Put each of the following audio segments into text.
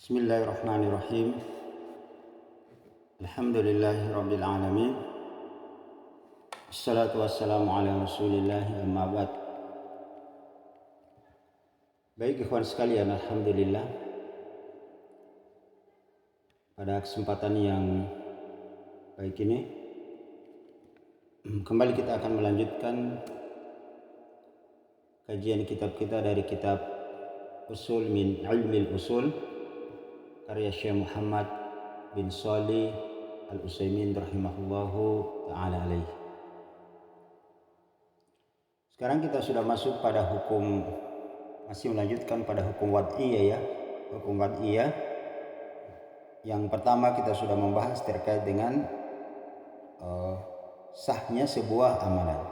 Bismillahirrahmanirrahim. Alhamdulillahi alamin. Assalatu wassalamu ala Rasulillah amma ba'd. Baik ikhwan sekalian, alhamdulillah. Pada kesempatan yang baik ini kembali kita akan melanjutkan kajian kitab kita dari kitab Usul min Ilmil Usul karya Syekh Muhammad bin Shalih Al-Utsaimin rahimahullahu ta'ala alaih. Sekarang kita sudah masuk pada hukum, masih melanjutkan pada hukum wad'iyah ya. Hukum wad'iyah yang pertama kita sudah membahas terkait dengan sahnya sebuah amalan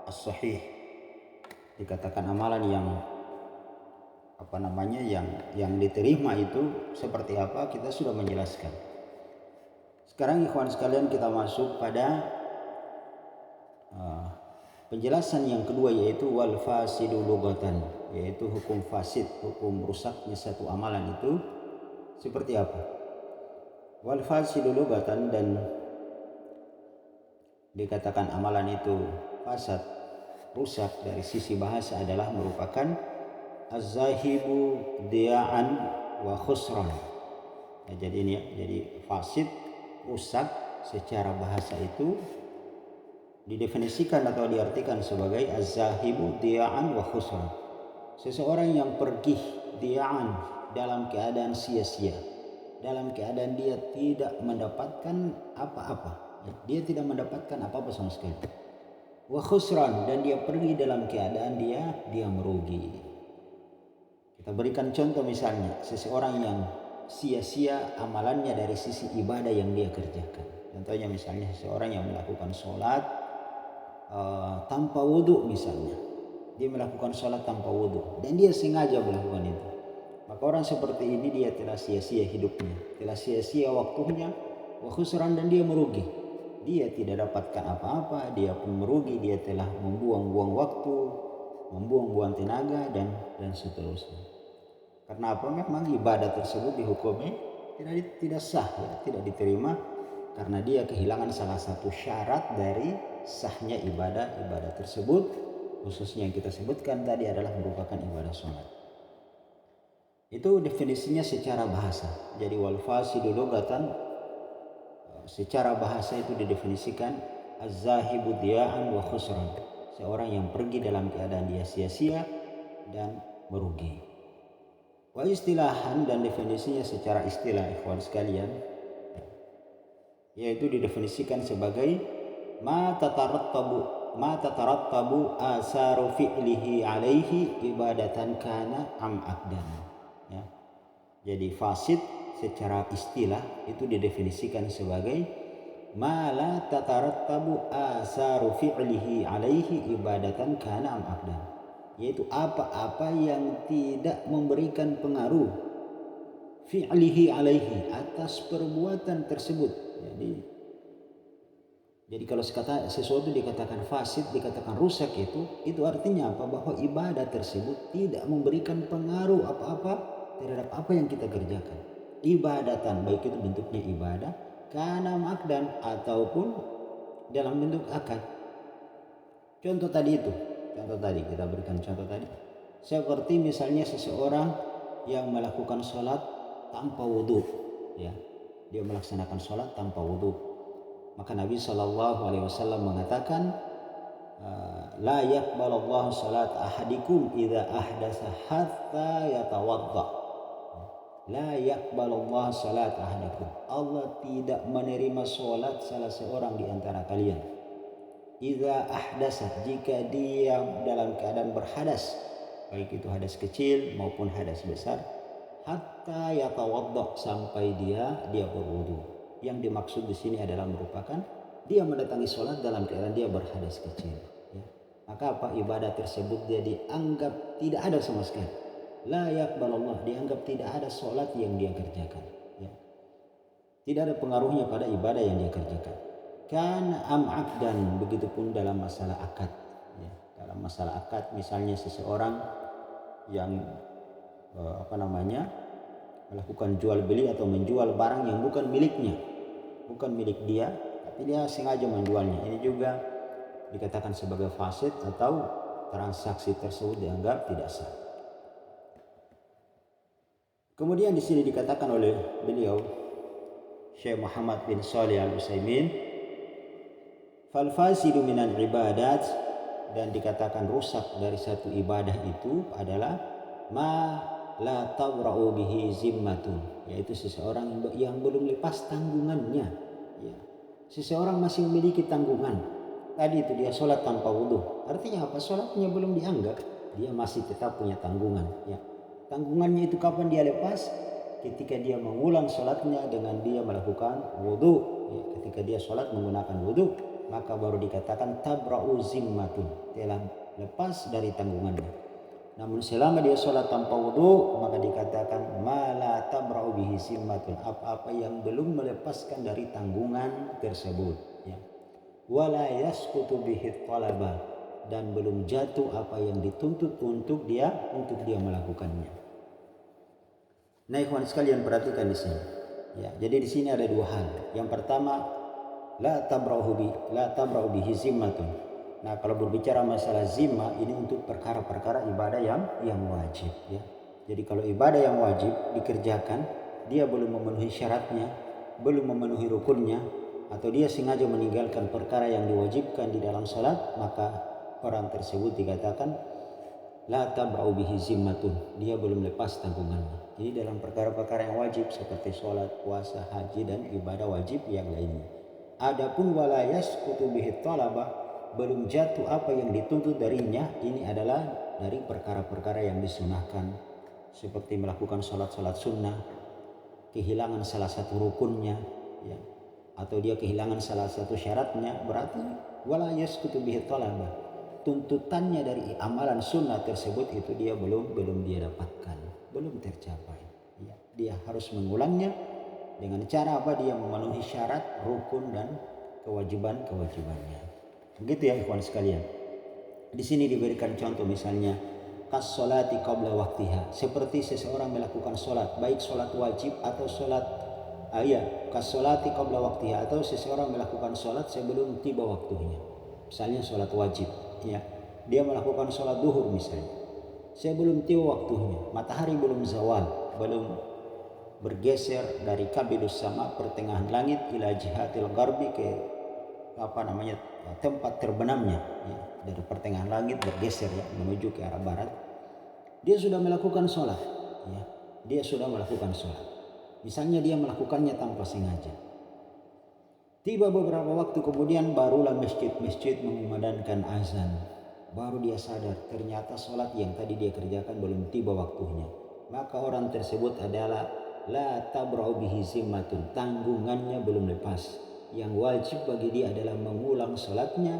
as-sahih. Dikatakan amalan yang yang diterima itu seperti apa, kita sudah menjelaskan. Sekarang ikhwan sekalian kita masuk pada penjelasan yang kedua, yaitu wal fasidu lughatan, yaitu hukum fasid, hukum rusaknya satu amalan itu seperti apa. Wal fasidu lughatan, dan dikatakan amalan itu fasad, rusak dari sisi bahasa adalah merupakan az-zahibu dia'an wa khusran. Ya, jadi ini ya, jadi fasid, rusak secara bahasa itu didefinisikan atau diartikan sebagai az-zahibu dia'an wa khusran. Seseorang yang pergi dia'an dalam keadaan sia-sia, dalam keadaan dia tidak mendapatkan apa-apa. Dia tidak mendapatkan apa-apa sama sekali. Wa khusran, dan dia pergi dalam keadaan dia merugi. Kita berikan contoh, misalnya seseorang yang sia-sia amalannya dari sisi ibadah yang dia kerjakan. Contohnya misalnya seseorang yang melakukan sholat tanpa wudhu misalnya. Dia melakukan sholat tanpa wudhu dan dia sengaja melakukan itu. Maka orang seperti ini dia telah sia-sia hidupnya, telah sia-sia waktunya, wa khusran, dan dia merugi. Dia tidak dapatkan apa-apa, dia pun merugi, dia telah membuang-buang waktu, membuang-buang tenaga dan seterusnya. Karena apa? Memang ibadah tersebut dihukumi tidak sah, ya, tidak diterima karena dia kehilangan salah satu syarat dari sahnya ibadah tersebut, khususnya yang kita sebutkan tadi adalah merupakan ibadah sholat. Itu definisinya secara bahasa. Jadi wal fasidu lughatan, secara bahasa itu didefinisikan az-zahibu dia'an wa khusran, seorang yang pergi dalam keadaan dia sia-sia dan merugi. Wa istilahan, dan definisinya secara istilah ikhwan sekalian, yaitu didefinisikan sebagai ma tatarattabu asaru fi'lihi alaihi ibadatan kana am akdan. Ya. Jadi fasid secara istilah itu didefinisikan sebagai ma la tatarattabu asaru fi'lihi alaihi ibadatan kana am akdan, yaitu apa-apa yang tidak memberikan pengaruh fi'lihi alaihi, atas perbuatan tersebut. Jadi kalau sesuatu dikatakan fasid, dikatakan rusak, itu artinya apa? Bahwa ibadah tersebut tidak memberikan pengaruh apa-apa terhadap apa yang kita kerjakan. Ibadatan, baik itu bentuknya ibadah kana makdan ataupun dalam bentuk akad. Contoh tadi kita berikan contoh tadi. Seperti misalnya seseorang yang melakukan sholat tanpa wudhu, ya, dia melaksanakan sholat tanpa wudhu. Maka Nabi SAW mengatakan, la yaqbalallahu sholat ahadikum idza ahdasa hatta yatawadda. La yaqbalallahu sholat ahadikum. Allah tidak menerima sholat salah seorang di antara kalian. Idza ahdasa, jika dia dalam keadaan berhadas, baik itu hadas kecil maupun hadas besar, hatta yatawadda, sampai dia berwudu. Yang dimaksud di sini adalah merupakan dia mendatangi sholat dalam keadaan dia berhadas kecil. Ya. Maka apa? Ibadah tersebut dia dianggap tidak ada sama sekali. La yaqbalallah, dianggap tidak ada sholat yang dia kerjakan. Ya. Tidak ada pengaruhnya pada ibadah yang dia kerjakan. Kana am akdan, begitupun dalam masalah akad. Ya. Dalam masalah akad, misalnya seseorang yang melakukan jual beli atau menjual barang yang bukan miliknya, bukan milik dia, tapi dia sengaja menjualnya. Ini juga dikatakan sebagai fasid atau transaksi tersebut dianggap tidak sah. Kemudian di sini dikatakan oleh beliau Syekh Muhammad bin Shalih Al-Utsaimin, fal fasidu minal ibadat, dan dikatakan rusak dari satu ibadah itu adalah ma la tabra'u bihi zimmatun, yaitu seseorang yang belum lepas tanggungannya. Ya. Seseorang masih memiliki tanggungan. Tadi itu dia sholat tanpa wudhu. Artinya apa? Sholatnya belum dianggap. Dia masih tetap punya tanggungan. Ya. Tanggungannya itu kapan dia lepas? Ketika dia mengulang sholatnya dengan dia melakukan wudhu. Ya. Ketika dia sholat menggunakan wudhu, maka baru dikatakan tabra'u zimmatun, telah lepas dari tanggungannya. Namun selama dia sholat tanpa wudhu, maka dikatakan ma la tabra'u bihi zimmatun, apa-apa yang belum melepaskan dari tanggungan tersebut. Ya. Wala yasqutu bihi talaba, dan belum jatuh apa yang dituntut untuk dia melakukannya. Nah, ikhwan sekalian, perhatikan di sini. Ya, jadi di sini ada dua hal. Yang pertama, la tabra'u bihi zimmatun. Nah, kalau berbicara masalah zimma ini untuk perkara-perkara ibadah yang wajib, ya. Jadi kalau ibadah yang wajib dikerjakan, dia belum memenuhi syaratnya, belum memenuhi rukunnya, atau dia sengaja meninggalkan perkara yang diwajibkan di dalam salat, maka orang tersebut dikatakan la tabra'u bihi zimmatun, dia belum lepas tanggungannya. Jadi dalam perkara-perkara yang wajib seperti sholat, puasa, haji, dan ibadah wajib yang lainnya. Adapun wala yasqutu bihi talaba, belum jatuh apa yang dituntut darinya, ini adalah dari perkara-perkara yang disunahkan, seperti melakukan sholat-sholat sunnah, kehilangan salah satu rukunnya, ya, atau dia kehilangan salah satu syaratnya, berarti wala yasqutu bihi talaba, tuntutannya dari amalan sunnah tersebut itu dia belum dia dapatkan, belum tercapai. Ya, dia harus mengulangnya dengan cara apa? Dia memenuhi syarat, rukun, dan kewajibannya. Begitu ya ikhwan sekalian. Di sini diberikan contoh misalnya kas-sholati qabla waktiha, seperti seseorang melakukan sholat, baik sholat wajib atau sholat kas-sholati qabla waktiha, atau seseorang melakukan sholat sebelum tiba waktunya. Misalnya sholat wajib, ya, dia melakukan sholat duhur misalnya sebelum tiba waktunya, matahari belum zawal, belum bergeser dari kabidus sama, pertengahan langit, ila jihatil garbi, ke tempat terbenamnya, ya, dari pertengahan langit bergeser, ya, menuju ke arah barat. Dia sudah melakukan sholat, ya, dia sudah melakukan sholat. Misalnya dia melakukannya tanpa sengaja. Tiba beberapa waktu kemudian barulah masjid mengumandangkan azan. Baru dia sadar ternyata sholat yang tadi dia kerjakan belum tiba waktunya. Maka orang tersebut adalah la tabra'u bihi zimmatun, tanggungannya belum lepas. Yang wajib bagi dia adalah mengulang sholatnya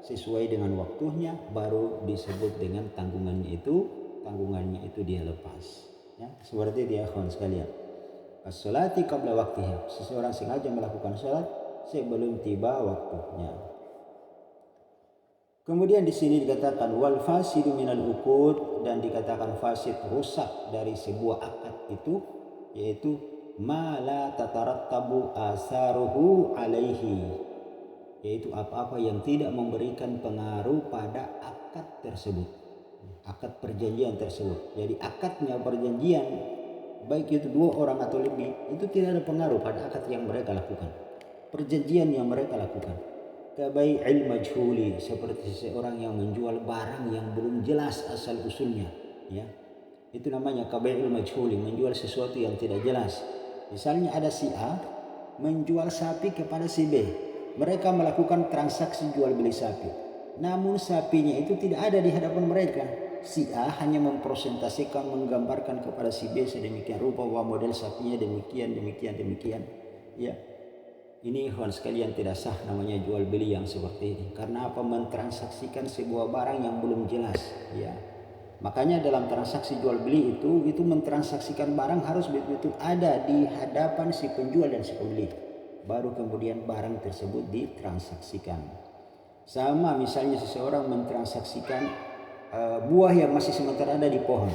sesuai dengan waktunya, baru disebut dengan tanggungannya itu dia lepas. Ya, seperti dia kawan sekalian. As-sholati qabla waktiha, seseorang sengaja melakukan sholat sebelum tiba waktunya. Kemudian di sini dikatakan wal fasidu minal uqud, dan dikatakan fasid, rusak dari sebuah akad itu, yaitu ma la tatarattabu asaruhu alaihi, yaitu apa-apa yang tidak memberikan pengaruh pada akad tersebut, akad perjanjian tersebut. Jadi akadnya perjanjian, baik itu dua orang atau lebih, itu tidak ada pengaruh pada akad yang mereka lakukan, perjanjian yang mereka lakukan. Kabai'il majhuli, seperti seseorang yang menjual barang yang belum jelas asal usulnya, ya. Itu namanya kabai'il majhuli, menjual sesuatu yang tidak jelas. Misalnya ada si A menjual sapi kepada si B. Mereka melakukan transaksi jual beli sapi. Namun sapinya itu tidak ada di hadapan mereka. Si A hanya mempresentasikan, menggambarkan kepada si B sedemikian rupa bahwa model sapinya demikian. Ya. Ini ikhwan sekalian tidak sah namanya jual beli yang seperti ini. Karena apa? Mentransaksikan sebuah barang yang belum jelas, ya. Makanya dalam transaksi jual beli itu mentransaksikan barang harus betul-betul ada di hadapan si penjual dan si pembeli. Baru kemudian barang tersebut ditransaksikan. Sama misalnya seseorang mentransaksikan buah yang masih sementara ada di pohon.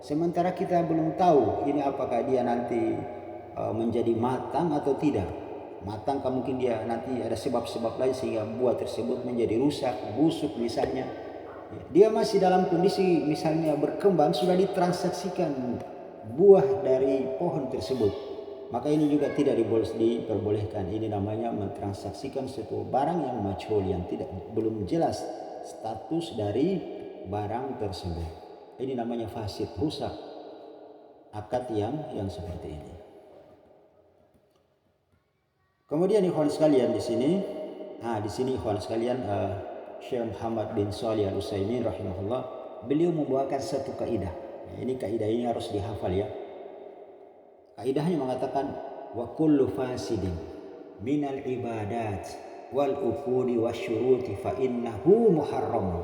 Sementara kita belum tahu ini apakah dia nanti menjadi matang atau tidak. Matang kan mungkin dia nanti ada sebab-sebab lain sehingga buah tersebut menjadi rusak, busuk misalnya. Dia masih dalam kondisi misalnya berkembang, sudah ditransaksikan buah dari pohon tersebut. Maka ini juga tidak diperbolehkan. Ini namanya mentransaksikan suatu barang yang majhul, yang belum jelas status dari barang tersebut. Ini namanya fasid, rusak akad yang seperti ini. Kemudian ikhwan sekalian di sini ikhwan sekalian Syekh Muhammad bin Shalih Al-Utsaimin rahimahullah, beliau membawakan satu kaidah. Ini kaidah ini harus dihafal ya. Kaidahnya mengatakan wa kullu fasidin minal ibadat wal uqudi wasyuruti fa innahu muharram.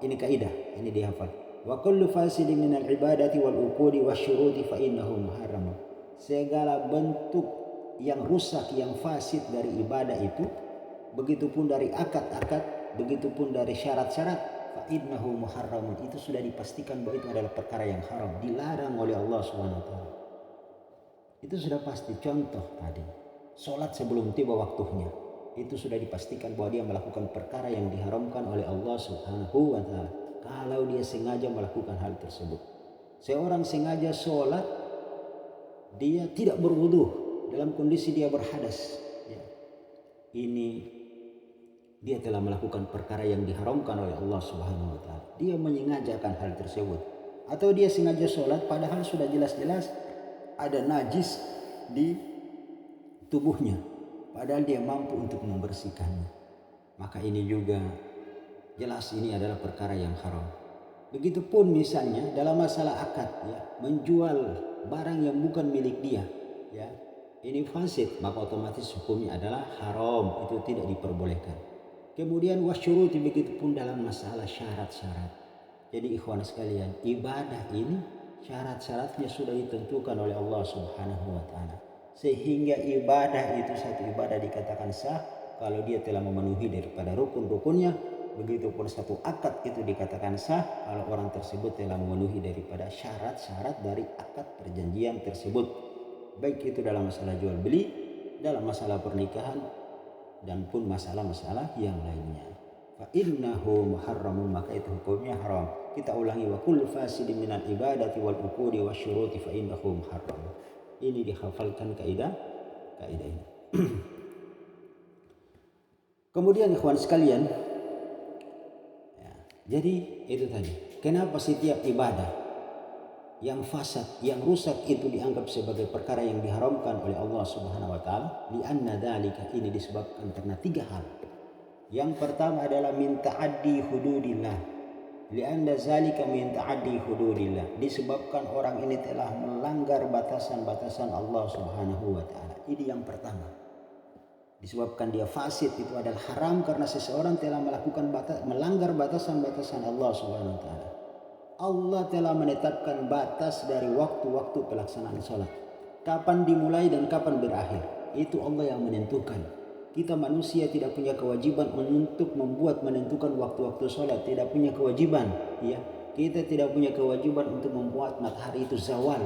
Ini kaidah, ini dihafal. Wa kullu fasidin minal ibadati wal uqudi wasyuruti fa innahu muharram. Segala bentuk yang rusak, yang fasid dari ibadah itu, begitupun dari akad-akad, begitupun dari syarat-syarat, fa innahu muharram, itu sudah dipastikan bahwa itu adalah perkara yang haram, dilarang oleh Allah Subhanahu wa taala. Itu sudah pasti. Contoh tadi, sholat sebelum tiba waktunya, itu sudah dipastikan bahwa dia melakukan perkara yang diharamkan oleh Allah Subhanahu wa taala kalau dia sengaja melakukan hal tersebut. Seorang sengaja sholat, dia tidak berwudu dalam kondisi dia berhadas, ini dia telah melakukan perkara yang diharamkan oleh Allah Subhanahu wa taala. Dia menyengajakan hal tersebut. Atau dia sengaja sholat padahal sudah jelas-jelas ada najis di tubuhnya, padahal dia mampu untuk membersihkannya. Maka ini juga jelas ini adalah perkara yang haram. Begitupun misalnya dalam masalah akad, menjual barang yang bukan milik dia, ini fasid, maka otomatis hukumnya adalah haram, itu tidak diperbolehkan. Kemudian wasyuruti, begitupun dalam masalah syarat-syarat. Jadi ikhwan sekalian, ibadah ini syarat-syaratnya sudah ditentukan oleh Allah Subhanahu wa taala. Sehingga ibadah itu, satu ibadah dikatakan sah kalau dia telah memenuhi daripada rukun-rukunnya. Begitupun satu akad itu dikatakan sah kalau orang tersebut telah memenuhi daripada syarat-syarat dari akad perjanjian tersebut. Baik itu dalam masalah jual beli, dalam masalah pernikahan, dan pun masalah-masalah yang lainnya. Fa innahu muharramun, maka itu hukumnya haram. Kita ulangi, wa kullu fasidin minal ibadati wal uqudi wasyuruti fa innahu muharram. Ini dihafalkan kaidah ini. Kemudian ikhwan sekalian, jadi itu tadi, kenapa setiap ibadah yang fasad, yang rusak itu dianggap sebagai perkara yang diharamkan oleh Allah Subhanahu wa taala? Li'anna dzalika, ini disebabkan karena 3 hal. Yang pertama adalah min ta'addi hududillah. Li'anna dzalika min ta'addi hududillah, disebabkan orang ini telah melanggar batasan-batasan Allah Subhanahu wa taala. Ini yang pertama. Disebabkan dia fasid, itu adalah haram karena seseorang telah melanggar batasan-batasan Allah Subhanahu wa taala. Allah telah menetapkan batas dari waktu-waktu pelaksanaan sholat. Kapan dimulai dan kapan berakhir, itu Allah yang menentukan. Kita manusia tidak punya kewajiban untuk menentukan waktu-waktu sholat. Tidak punya kewajiban. Kita tidak punya kewajiban untuk membuat matahari itu zawal,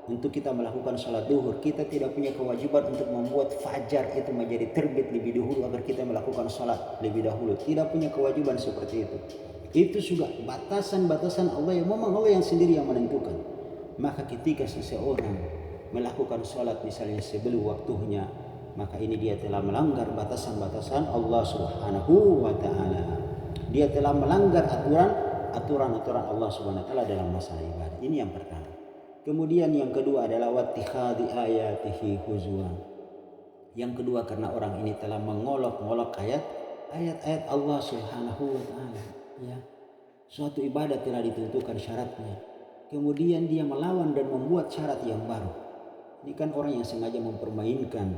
untuk kita melakukan sholat duhur. Kita tidak punya kewajiban untuk membuat fajar itu menjadi terbit lebih dahulu agar kita melakukan sholat lebih dahulu. Tidak punya kewajiban seperti itu. Itu juga batasan-batasan Allah yang memang Allah yang sendiri yang menentukan. Maka ketika seseorang melakukan sholat misalnya sebelum waktunya, maka ini dia telah melanggar batasan-batasan Allah Subhanahu wa taala. Dia telah melanggar aturan-aturan Allah Subhanahu wa taala dalam masalah ibadah. Ini yang pertama. Kemudian yang kedua adalah wattikhadhi ayatihi huzwan. Yang kedua karena orang ini telah mengolok-olok ayat-ayat Allah Subhanahu wa taala. Suatu ibadah telah ditentukan syaratnya, kemudian dia melawan dan membuat syarat yang baru. Ini kan orang yang sengaja mempermainkan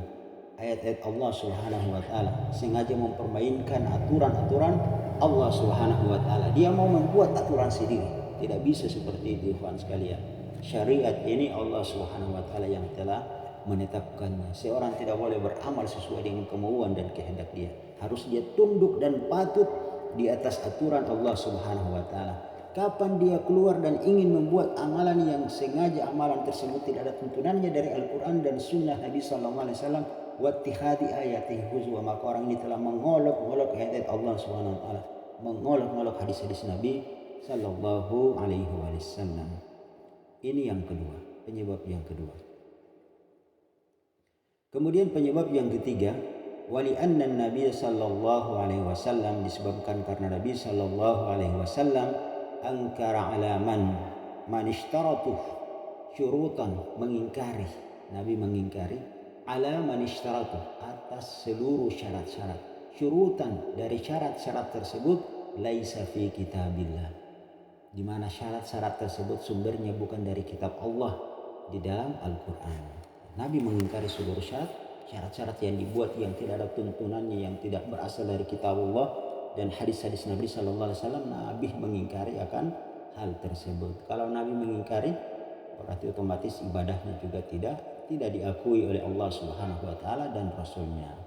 ayat-ayat Allah Subhanahu wa taala, sengaja mempermainkan aturan-aturan Allah Subhanahu wa taala. Dia mau membuat aturan sendiri. Tidak bisa seperti itu, ikhwan sekalian. Syariat ini Allah Subhanahu wa taala yang telah menetapkannya. Seorang tidak boleh beramal sesuai dengan kemauan dan kehendak dia. Harus dia tunduk dan patuh di atas aturan Allah Subhanahu wa taala. kapan dia keluar dan ingin membuat amalan yang sengaja amalan tersebut tidak ada tuntunannya dari Al-Quran dan Sunnah Nabi Sallallahu Alaihi Wasallam, wattihadi ayatihi huzwa, maka orang ini telah mengolok-olok ayat Allah Subhanahu Wa Taala, mengolok-olok hadis-hadis Nabi Sallallahu Alaihi Wasallam. Ini yang kedua, penyebab yang kedua. Kemudian penyebab yang ketiga, wali anna Nabi Sallallahu Alaihi Wasallam, disebabkan karena Nabi Sallallahu Alaihi Wasallam angkara ala man ishtaratuh syurutan, mengingkari, Nabi mengingkari ala man ishtaratuh, atas seluruh syarat-syarat, syurutan, dari syarat-syarat tersebut laisa fi kitabillah, di mana syarat-syarat tersebut sumbernya bukan dari kitab Allah di dalam Al-Quran. Nabi mengingkari seluruh syarat-syarat yang dibuat yang tidak ada tuntunannya, yang tidak berasal dari kitab Allah dan hadis-hadis Nabi Sallallahu Alaihi Wasallam. Nabi mengingkari akan hal tersebut. Kalau Nabi mengingkari, berarti otomatis ibadahnya juga tidak diakui oleh Allah Subhanahu Wa Taala dan Rasulnya.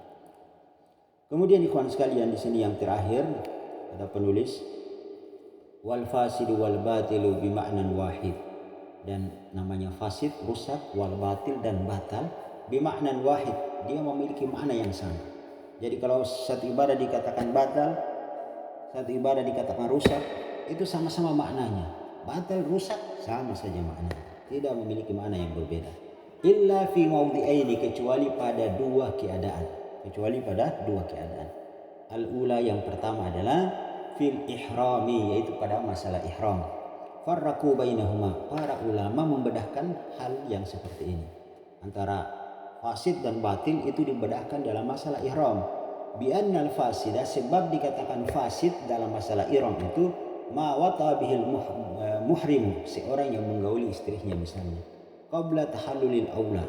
Kemudian ikhwan sekalian, di sini yang terakhir ada penulis, wal fasidu wal batilu bima'nan wahid, dan namanya fasid, rusak, wal batil, dan batal, bima'nan wahid, dia memiliki makna yang sama. Jadi kalau satu ibadah dikatakan batal, satu ibadah dikatakan rusak, itu sama-sama maknanya. Batal, rusak, sama saja maknanya, tidak memiliki makna yang berbeda. Illa fi mawdi'aini, kecuali pada dua keadaan. Al-ula, yang pertama adalah fil ihrami, yaitu pada masalah ihram. Farraqu bainahuma, para ulama membedakan hal yang seperti ini. Antara fasid dan batil itu dibedahkan dalam masalah ihram. Bi annal fasida, sebab dikatakan fasid dalam masalah ihram itu ma wata bihil muhrim, seorang yang menggauli istrinya misalnya, qabla tahallulil aula,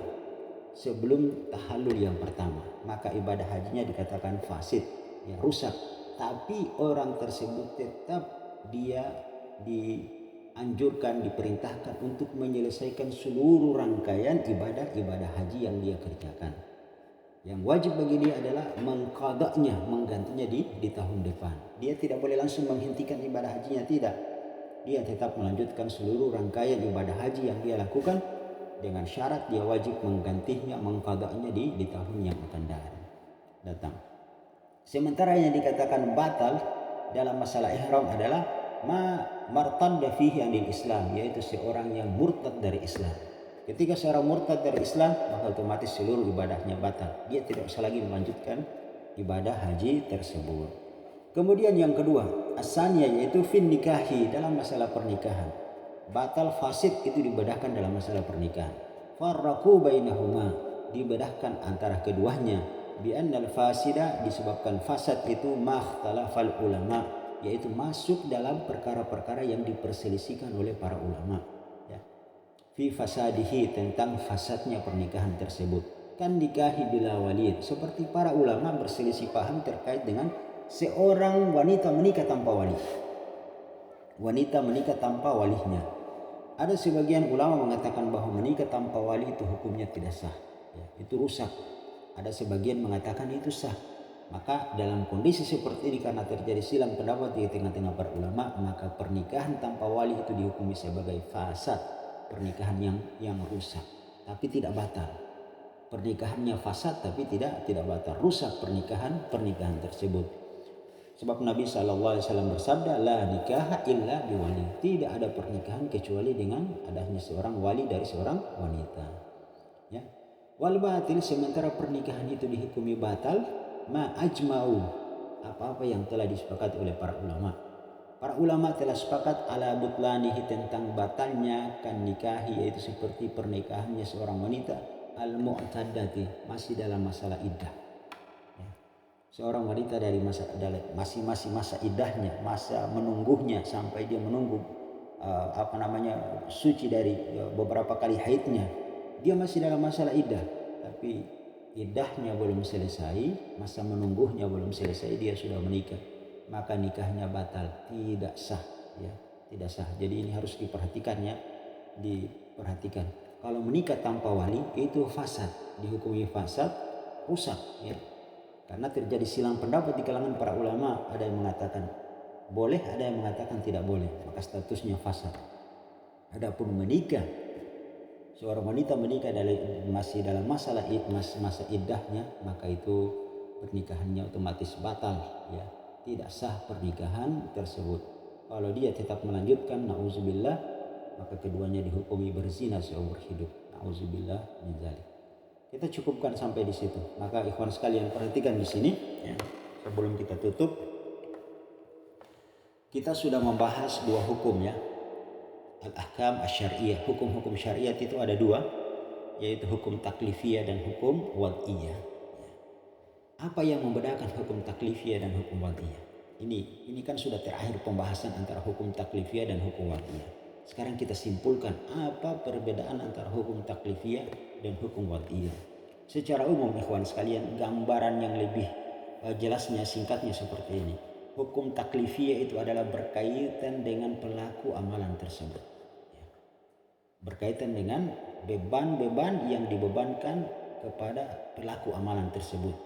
sebelum tahallul yang pertama, maka ibadah hajinya dikatakan fasid, ya rusak. Tapi orang tersebut tetap dia dianjurkan, diperintahkan untuk menyelesaikan seluruh rangkaian ibadah haji yang dia kerjakan. Yang wajib bagi dia adalah mengqadanya, menggantinya di tahun depan. Dia tidak boleh langsung menghentikan ibadah hajinya, tidak. Dia tetap melanjutkan seluruh rangkaian ibadah haji yang dia lakukan, dengan syarat dia wajib menggantinya, mengqadanya di tahun yang akan datang. Sementara yang dikatakan batal dalam masalah ihram adalah martadda fihi anil Islam, yaitu seorang yang murtad dari Islam. Ketika seorang murtad dari Islam, maka otomatis seluruh ibadahnya batal. Dia tidak usah lagi melanjutkan ibadah haji tersebut. Kemudian yang kedua, asaniyah, yaitu fin nikahi, dalam masalah pernikahan. Batal fasid itu dibedahkan dalam masalah pernikahan. Farraqu bainahuma, dibedahkan antara keduanya. Bi annal fasida, disebabkan fasad itu makhtalafal ulama, yaitu masuk dalam perkara-perkara yang diperselisihkan oleh para ulama, ya. Fi fasadihi, tentang fasadnya pernikahan tersebut. Kan nikahi bila walid, seperti para ulama berselisih paham terkait dengan seorang wanita menikah tanpa wali. Wanita menikah tanpa walinya. Ada sebagian ulama mengatakan bahwa menikah tanpa wali itu hukumnya tidak sah, ya, itu rusak. Ada sebagian mengatakan itu sah. Maka dalam kondisi seperti ini, karena terjadi silang pendapat di tengah-tengah para ulama, maka pernikahan tanpa wali itu dihukumi sebagai fasad, pernikahan yang rusak, tapi tidak batal. Pernikahannya fasad tapi tidak batal, rusak pernikahan tersebut. Sebab Nabi SAW bersabda, la nikaha illa biwali, tidak ada pernikahan kecuali dengan adanya seorang wali dari seorang wanita, ya. Wal batil, sementara pernikahan itu dihukumi batal, ma ajma'u, apa-apa yang telah disepakati oleh para ulama. Para ulama telah sepakat ala butlanihi, tentang batalnya kan nikahi, yaitu seperti pernikahannya seorang wanita al-mu'taddati, masih dalam masalah iddah, ya. Seorang wanita dari masih masa iddahnya, masa menunggunya sampai dia menunggu suci dari beberapa kali haidnya, dia masih dalam masalah iddah, tapi iddahnya belum selesai, masa menunggunya belum selesai, dia sudah menikah, maka nikahnya batal, tidak sah, ya, tidak sah. Jadi ini harus diperhatikan, ya, diperhatikan. Kalau menikah tanpa wali itu fasad, dihukumi fasad, rusak, ya. Karena terjadi silang pendapat di kalangan para ulama, ada yang mengatakan boleh, ada yang mengatakan tidak boleh, maka statusnya fasad. Adapun menikah, seorang wanita menikah masih dalam masa iddahnya, maka itu pernikahannya otomatis batal, ya, tidak sah pernikahan tersebut. Kalau dia tetap melanjutkan, na'udzubillah, maka keduanya dihukumi berzina seumur hidup. Na'udzubillah min dzalik. Kita cukupkan sampai di situ. Maka ikhwan sekalian perhatikan di sini, ya, sebelum kita tutup, kita sudah membahas dua hukum, ya, al-ahkam asy-syar'iyyah. Hukum-hukum syariat itu ada dua, yaitu hukum taklifiyah dan hukum wad'iyah. Apa yang membedakan hukum taklifiyah dan hukum wad'iyah? Ini kan sudah terakhir pembahasan antara hukum taklifiyah dan hukum wad'iyah. Sekarang kita simpulkan apa perbedaan antara hukum taklifiyah dan hukum wad'iyah. Secara umum ikhwan sekalian, gambaran yang lebih jelasnya, singkatnya seperti ini. Hukum taklifiyah itu adalah berkaitan dengan pelaku amalan tersebut. Berkaitan dengan beban-beban yang dibebankan kepada pelaku amalan tersebut.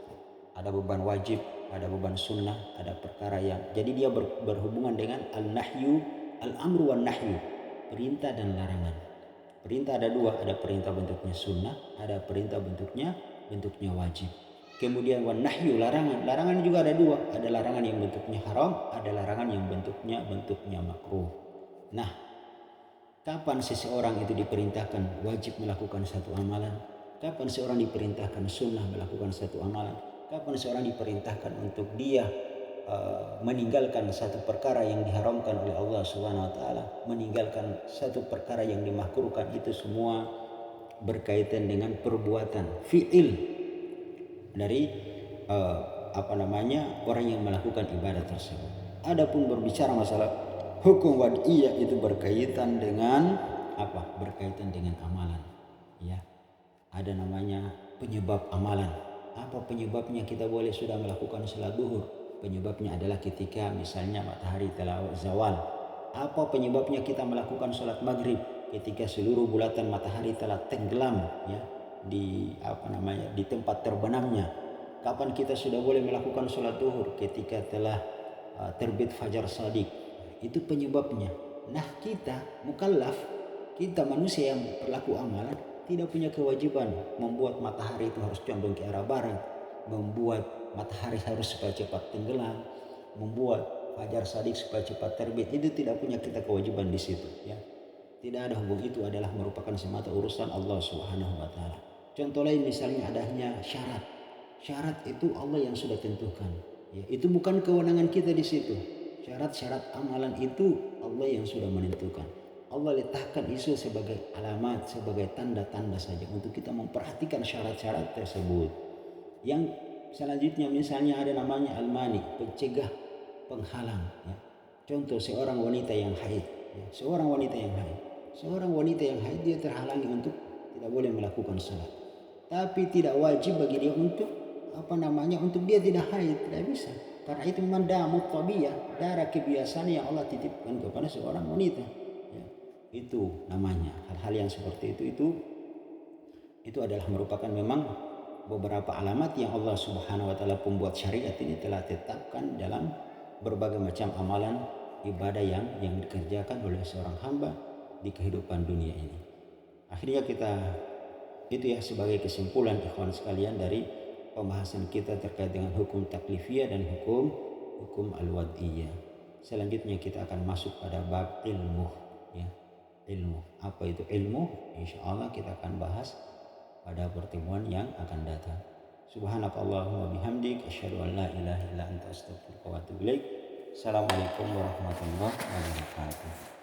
Ada beban wajib, ada beban sunnah, ada perkara yang, jadi dia berhubungan dengan al-nahyu, al-amru wan nahyu, perintah dan larangan. Perintah ada dua, ada perintah bentuknya sunnah, ada perintah bentuknya wajib. Kemudian wan nahyu, larangan. Larangan juga ada dua, ada larangan yang bentuknya haram, ada larangan yang bentuknya makruh. Nah, kapan seseorang itu diperintahkan wajib melakukan satu amalan? Kapan seorang diperintahkan sunnah melakukan satu amalan? Kapan seorang diperintahkan untuk dia meninggalkan satu perkara yang diharamkan oleh Allah Subhanahu wa taala, meninggalkan satu perkara yang dimakruhkan? Itu semua berkaitan dengan perbuatan fi'il dari orang yang melakukan ibadah tersebut. Adapun berbicara masalah hukum wad'iyah, itu berkaitan dengan apa? Berkaitan dengan amalan, ya. Ada namanya penyebab amalan. Apa penyebabnya kita boleh sudah melakukan salat duhur? Penyebabnya adalah ketika misalnya matahari telah zawal. Apa penyebabnya kita melakukan salat maghrib? Ketika seluruh bulatan matahari telah tenggelam, ya, di tempat terbenamnya. Kapan kita sudah boleh melakukan salat duhur? Ketika telah terbit fajar shadiq. Itu penyebabnya. Nah, kita mukallaf, kita manusia yang berlaku amalan, tidak punya kewajiban membuat matahari itu harus condong ke arah barat, membuat matahari harus supaya cepat tenggelam, membuat fajar shadiq supaya cepat terbit. Itu tidak punya kita kewajiban di situ, ya. Tidak ada hubung, itu adalah merupakan semata urusan Allah Subhanahu wa taala. Contoh lain misalnya adanya syarat. Syarat itu Allah yang sudah tentukan, ya. Itu bukan kewenangan kita di situ. Syarat-syarat amalan itu Allah yang sudah menentukan. Allah letakkan itu sebagai alamat, sebagai tanda-tanda saja untuk kita memperhatikan syarat-syarat tersebut. Yang selanjutnya misalnya ada namanya al-mani, pencegah, penghalang, ya. Contoh seorang wanita yang haid, ya. Seorang wanita yang haid dia terhalangi untuk tidak boleh melakukan salat. Tapi tidak wajib bagi dia untuk untuk dia tidak haid, tidak bisa. Karena itu memang damut tabiah, darah kebiasaan yang Allah titipkan kepada seorang wanita, ya. Itu namanya hal-hal yang seperti itu adalah merupakan memang beberapa alamat yang Allah Subhanahu wa taala pembuat syariat ini telah tetapkan dalam berbagai macam amalan ibadah yang dikerjakan oleh seorang hamba di kehidupan dunia ini. Akhirnya itu ya sebagai kesimpulan ikhwan sekalian dari pembahasan kita terkait dengan hukum taklifiyah dan hukum al-wad'iyah. Selanjutnya kita akan masuk pada bab ilmu, ya. Ilmu. Apa itu ilmu? Insyaallah kita akan bahas pada pertemuan yang akan datang. Subhanakallahumma bihamdik asyhadu an la ilaha illa anta astaghfiruka wa atubu ilaik. Assalamualaikum warahmatullahi wabarakatuh.